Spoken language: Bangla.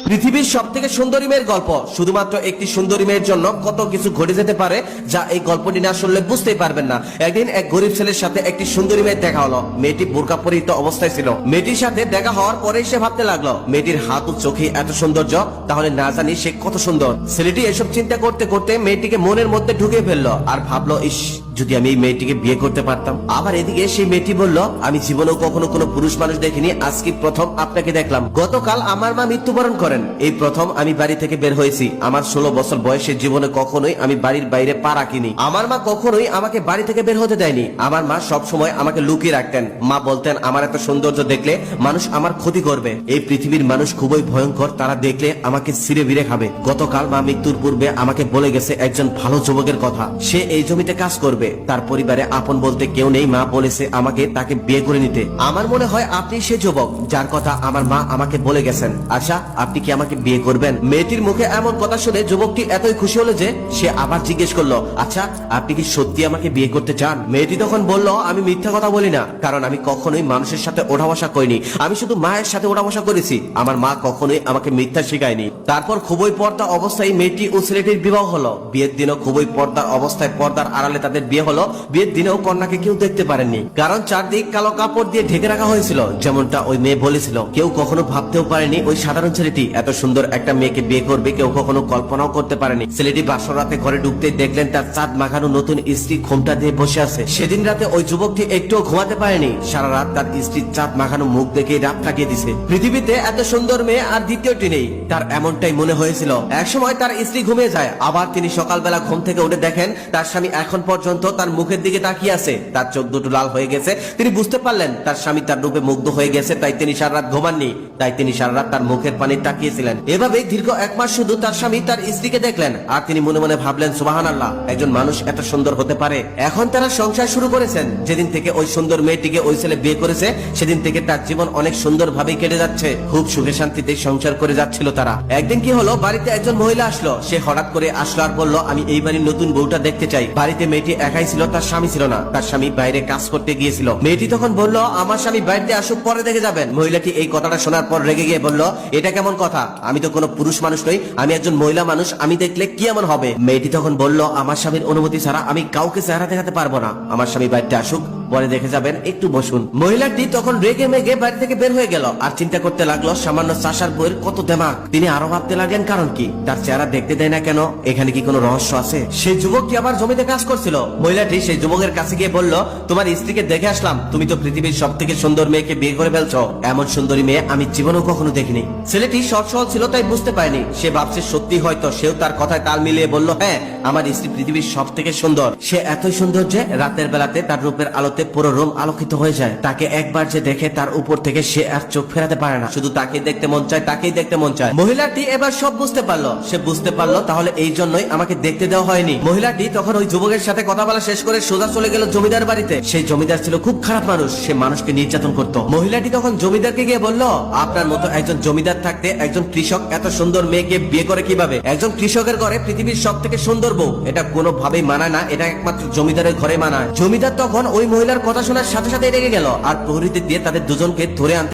পৃথিবীর সব থেকে সুন্দরী মেয়ের গল্প। শুধুমাত্র একটি সুন্দরী মেয়ের জন্য কত কিছু ঘটে যেতে পারে যা এই গল্পটি না শুনলে বুঝতেই পারবেন না। একদিন এক গরিব ছেলের সাথে একটি সুন্দরী মেয়ের দেখা হলো। মেয়েটি বোরকা পরিহিত অবস্থায় ছিল। মেয়েটির সাথে দেখা হওয়ার পরে সে ভাবতে লাগলো, মেয়েটির হাত ও চোখে এত সৌন্দর্য, তাহলে না জানি সে কত সুন্দর। ছেলেটি এসব চিন্তা করতে করতে মেয়েটিকে মনের মধ্যে ঢুকে ফেললো আর ভাবলো, ইস, যদি আমি এই মেয়েটিকে বিয়ে করতে পারতাম। আবার এদিকে সেই মেয়েটি বলল, আমি জীবনেও কখনো কোনো পুরুষ মানুষ দেখিনি, আজকে প্রথম আপনাকে দেখলাম। গতকাল আমার মা মৃত্যুবরণ করেন, এই প্রথম আমি বাড়ি থেকে বের হয়েছি। আমার 16 বছর বয়সের জীবনে কখনোই আমি বাড়ির বাইরে পা রাখিনি। আমার মা কখনোই আমাকে বাড়ি থেকে বের হতে দেয়নি। আমার মা সব সময় আমাকে লুকিয়ে রাখতেন। মা বলতেন, আমার এত সৌন্দর্য দেখলে মানুষ আমার ক্ষতি করবে। এই পৃথিবীর মানুষ খুবই ভয়ঙ্কর, তারা দেখলে আমাকে ছিঁড়ে বিড়ে খাবে। গতকাল মা মৃত্যুর পূর্বে আমাকে বলে গেছে একজন ভালো যুবকের কথা, সে এই জমিতে কাজ করবে। তার পরিবারে আপন বলতে কেউ নেই। মা বলেছে আমাকে তাকে বিয়ে করে নিতে। আমার মনে হয় আপনি সে যুবক যার কথা আমার মা আমাকে বলে গেছেন। আচ্ছা, আপনি কি আমাকে বিয়ে করবেন? মেয়েটির মুখে এমন কথা শুনে যুবকটি এতই খুশি হলো যে সে আবার জিজ্ঞেস করলো, আচ্ছা, আপনি কি সত্যি আমাকে বিয়ে করতে চান? মেয়েটি তখন বলল, আমি মিথ্যা কথা বলি না, কারণ আমি কখনোই মানুষের সাথে ওঠা বসা করিনি। আমি শুধু মায়ের সাথে ওঠা বসা করেছি। আমার মা কখনোই আমাকে মিথ্যা শেখায়নি। তারপর খুবই পর্দা অবস্থায় মেয়েটি ও ছেলেটির বিবাহ হলো। বিয়ের দিনও খুবই পর্দার অবস্থায়, পর্দার আড়ালে তাদের বিয়ে হলো। বিয়ের দিনেও কন্যাকে কেউ দেখতে পারেননি, কারণ চারদিক কালো কাপড় দিয়ে ঢেকে রাখা হয়েছিল, যেমনটা ওই মেয়ে বলেছিল। কেউ কখনো ভাবতেও পারেনি ওই সাধারণ ছেলেটি এত সুন্দর একটা মেয়েকে বিয়ে করবে। কেউ কখনো কল্পনাও করতে পারেনি। ছেলেটি বাসর রাতে ঘরে ঢুকতে দেখলেন তার চাঁদ মাখানো নতুন স্ত্রী ঘোমটা দিয়ে বসে আছে। সেদিন রাতে ওই যুবকটি একটুও ঘুমাতে পারেনি। সারা রাত তার স্ত্রীর চাঁদ মাখানো মুখ দেখে রাত কাটিয়ে দিছে। পৃথিবীতে এত সুন্দর মেয়ে আর দ্বিতীয়টি নেই, তার এমনটাই মনে হয়েছিল। একসময় তার স্ত্রী ঘুমিয়ে যায়, আবার তিনি সকালবেলা ঘুম থেকে উঠে দেখেন তার স্বামী এখন পর্যন্ত তার মুখের দিকে তাকিয়ে আছে। তার চোখ দুটো লাল হয়ে গেছে। তিনি বুঝতে পারলেন তার স্বামী তার রূপে মুগ্ধ হয়ে গেছে, তাই তিনি সারা রাত ঘুমাননি। তাই তিনি সারা রাত তার মুখের পানি তাকিয়েছিলেন। এভাবে দীর্ঘ 1 মাস শুধু তার স্বামী তার স্ত্রীকে দেখলেন আর তিনি মনে মনে ভাবলেন, সুবহানাল্লাহ, একজন মানুষ এত সুন্দর হতে পারে। এখন তারা সংসার শুরু করেছেন। যেদিন থেকে ওই সুন্দর মেয়েটিকে ওই ছেলে বিয়ে করেছে, সেদিন থেকে তার জীবন অনেক সুন্দর ভাবে কেটে যাচ্ছে। খুব সুখে শান্তিতে সংসার করে যাচ্ছিল তারা। একদিন কি হলো, বাড়িতে একজন মহিলা আসলো। সে হঠাৎ করে আসলো আর বলল, আমি এই বাড়ির নতুন বউটা দেখতে চাই। বাড়িতে মেয়েটি একাই ছিল, তার স্বামী ছিল না। তার স্বামী বাইরে কাজ করতে গিয়েছিল। মেয়েটি তখন বলল, আমার স্বামী বাড়িতে আসুক, পরে দেখে যাবেন। মহিলাটি এই কথাটা শোনার পর রেগে গিয়ে বলল, এটা কেমন কথা? আমি তো কোনো পুরুষ মানুষ নই, আমি একজন মহিলা মানুষ, আমি দেখলে কি এমন হবে? মেয়েটি তখন বলল, আমার স্বামীর অনুমতি ছাড়া আমি কাউকে চেহারা দেখাতে পারবো না। আমার স্বামী বাড়িতে আসুক, পরে দেখে যাবেন, একটু বসুন। মহিলাটি তখন রেগে মেগে বাড়ি থেকে বের হয়ে গেল আর চিন্তা করতে লাগলো সামান্য চাষার বইয়ের কত দেমাগ। তিনি আরো ভাবতে লাগলেন, কারণ কি? তার চেহারা দেখতে দেয় না কেন? এখানে কি কোনো রহস্য আছে? সেই যুবকটি আবার জমিতে কাজ করছিল। মহিলাটি সেই যুবকের কাছে গিয়ে বলল, তোমার স্ত্রীকে দেখে আসলাম, তুমি তো পৃথিবীর সব থেকে সুন্দর মেয়েকে বিয়ে করে ফেলছো। এমন সুন্দরী মেয়ে আমি জীবনেও কখনো দেখিনি। ছেলেটি সৎ সহজ ছিল, তাই বুঝতে পারেনি। সে ভাবছে সত্যি হয়তো। সেও তার কথায় তাল মিলিয়ে বলল, হ্যাঁ, আমার স্ত্রী পৃথিবীর সব থেকে সুন্দর। সে এতই সুন্দর যে রাতের বেলাতে তার রূপের আলোতে পুরো রুম আলোকিত হয়ে যায়। তাকে একবার যে দেখে তার উপর থেকে সে আর চোখ ফেরাতে পারে না। শুধু তাকেই দেখতে মন চায়, তাকেই দেখতে মন চায়। মহিলাটি এবার সব বুঝতে পারলো। সে বুঝতে পারলো তাহলে এই জন্যই আমাকে দেখতে দেওয়া হয়নি। মহিলাটি তখন ওই যুবকের সাথে কথা বলা শেষ করে সোজা চলে গেল জমিদার বাড়িতে। সেই জমিদার ছিল খুব খারাপ মানুষ, সে মানুষকে নির্যাতন করত। মহিলাটি তখন জমিদারকে গিয়ে বলল, আপনার মতো একজন জমিদার থাকতে একজন কৃষক এত সুন্দর মেয়েকে বিয়ে করে কিভাবে? একজন কৃষকের ঘরে পৃথিবীর সব থেকে সুন্দর বউ, এটা কোনোভাবেই মানায় না। এটা একমাত্র জমিদারের ঘরে মানায়। জমিদার তখন ওই মহিলার কথা শোনার সাথে সাথে রেগে গেল আর প্রহরীদের দিয়ে তাদের দুজনকে ধরে আনতে